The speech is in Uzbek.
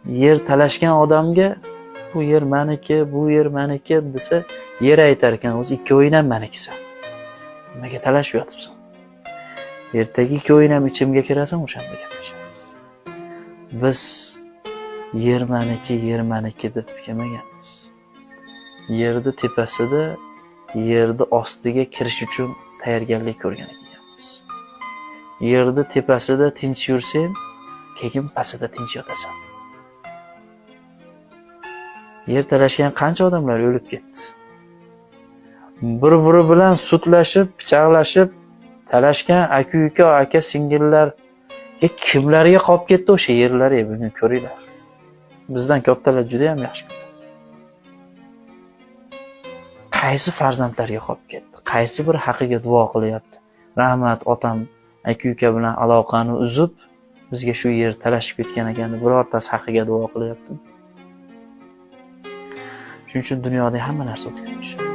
yer talashgan odamga bu yer meniki, bu yer meniki desa, yer aytar ekan, o'zi ikkoving ham menikisa. Nimaga talashib yotibsan? Ertaga ikkoving ham ichimga kirasan, o'shanda gaplashamiz. Biz yer meniki deb kelmaganmiz. Yerni tepasida, yerni ostiga kirish uchun tayyorgarlik ko'rgan ekanmiz. Yerni tepasida tinch yursang, keyin pastida tinch yotasan. Yer talashgan qancha odamlar o'lib ketdi. Bir-biri bilan sutlashib, pichoqlashib, talashgan aka-uka, aka-singillar kimlarga qolib ketdi o'sha yerlari, bugun ko'ringlar. Bizdan kattalar juda ham yaxshi biladi. Qaysi farzandlarga qolib ketdi? Qaysi bir haqiga duo qilyapti? Rahmat otam, aka-uka bilan aloqani uzib, bizga shu yer talashib ketgan ekan, birortasi haqiga duo qilyapti. Shuning uchun dunyoda hamma narsa o'tgan.